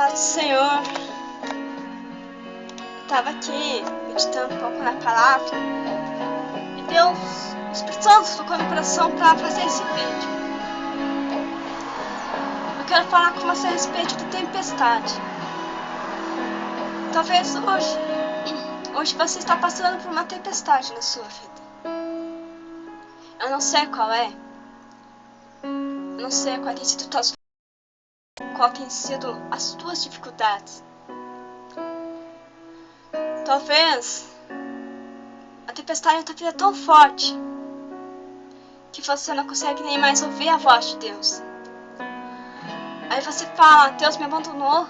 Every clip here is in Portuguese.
Paz do Senhor. Eu estava aqui meditando um pouco na palavra e Deus, o Espírito Santo tocou no meu coração para fazer esse vídeo. Eu quero falar com você a respeito de tempestade. Talvez hoje você está passando por uma tempestade na sua vida. Eu não sei qual é. Eu não sei qual tem sido as tuas dificuldades. Talvez a tempestade na tua vida é tão forte que você não consegue nem mais ouvir a voz de Deus. Aí você fala: Deus me abandonou,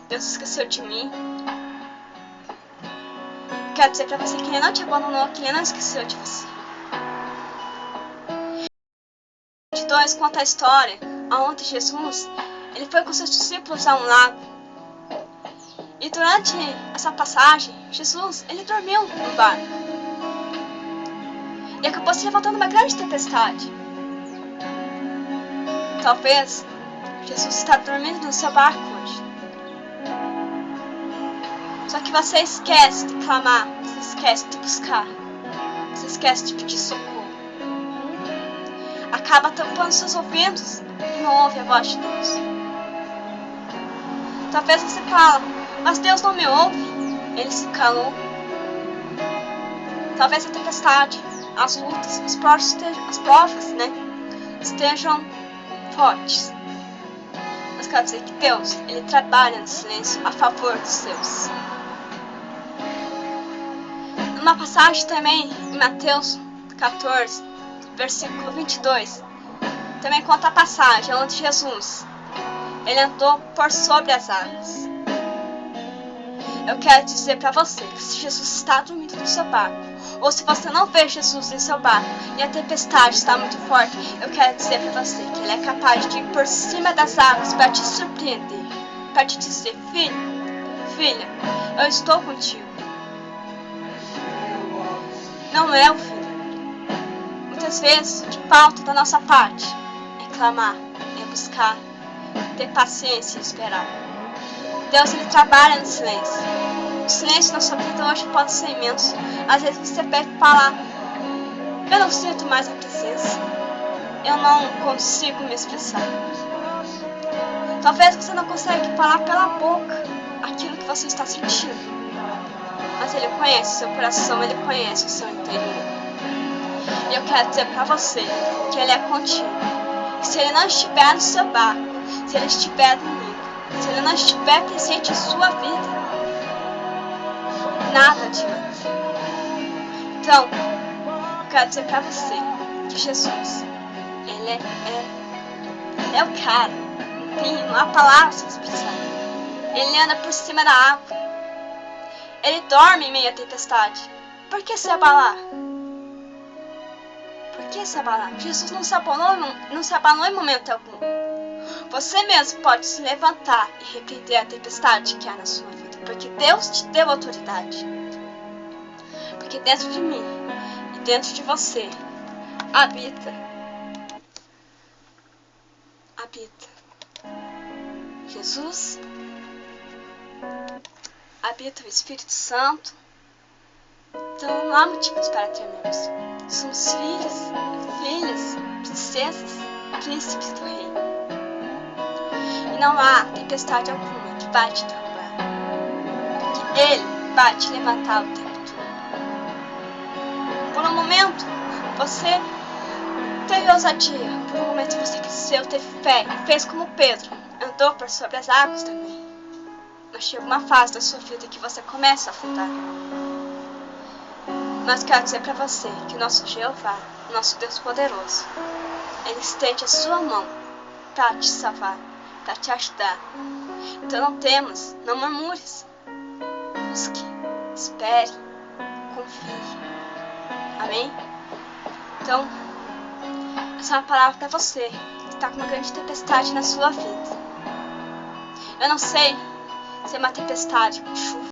Deus esqueceu de mim. Quero dizer pra você que Ele não te abandonou, que Ele não esqueceu de você. 22 conta a história onde Jesus ele foi com seus discípulos a um lago. E durante essa passagem, Jesus ele dormiu no barco. E acabou se levantando uma grande tempestade. Talvez Jesus está dormindo no seu barco hoje. Só que você esquece de clamar, você esquece de buscar, você esquece de pedir socorro. Acaba tampando seus ouvidos e não ouve a voz de Deus. Talvez você fale: mas Deus não me ouve. Ele se calou. Talvez a tempestade, as lutas, as provas, estejam fortes. Mas quero dizer que Deus, Ele trabalha no silêncio a favor dos seus. Numa passagem também, em Mateus 14, versículo 22, também conta a passagem onde Jesus ele andou por sobre as águas. Eu quero dizer para você que se Jesus está dormindo no seu barco, ou se você não vê Jesus em seu barco e a tempestade está muito forte, eu quero dizer para você que Ele é capaz de ir por cima das águas para te surpreender, para te dizer: filho, filha, eu estou contigo. Não é o filho. Muitas vezes o que falta da nossa parte é clamar, é buscar, ter paciência e esperar. Deus ele trabalha no silêncio. O silêncio na sua vida hoje pode ser imenso. Às vezes você pede falar: eu não sinto mais a presença, eu não consigo me expressar. Talvez você não consiga falar pela boca aquilo que você está sentindo, mas Ele conhece o seu coração, Ele conhece o seu interior. E eu quero dizer para você que Ele é contigo. E se Ele não estiver no seu barco, se Ele estiver dormindo, se Ele não estiver presente em sua vida, nada adianta. Então, eu quero dizer para você que Jesus, Ele é o cara. Não há palavras para expressar. Ele anda por cima da água. Ele dorme em meio à tempestade. Por que se abalar? Por que se abalar? Jesus não se abalou em momento algum. Você mesmo pode se levantar e repreender a tempestade que há na sua vida, porque Deus te deu autoridade. Porque dentro de mim e dentro de você habita Jesus, habita o Espírito Santo. Então não há motivos para temermos. Somos filhos, filhas, princesas, príncipes do reino. E não há tempestade alguma que vai te derrubar, porque Ele vai te levantar o tempo todo. Por um momento você teve ousadia, por um momento você cresceu, teve fé e fez como Pedro, andou por sobre as águas também. Mas chega uma fase da sua vida que você começa a afundar. Mas quero dizer para você que o nosso Jeová, o nosso Deus poderoso, Ele estende a sua mão para te salvar, para te ajudar. Então não temas, não murmures. Busque, espere, confie. Amém? Então, essa é uma palavra para você que está com uma grande tempestade na sua vida. Eu não sei se é uma tempestade com chuva,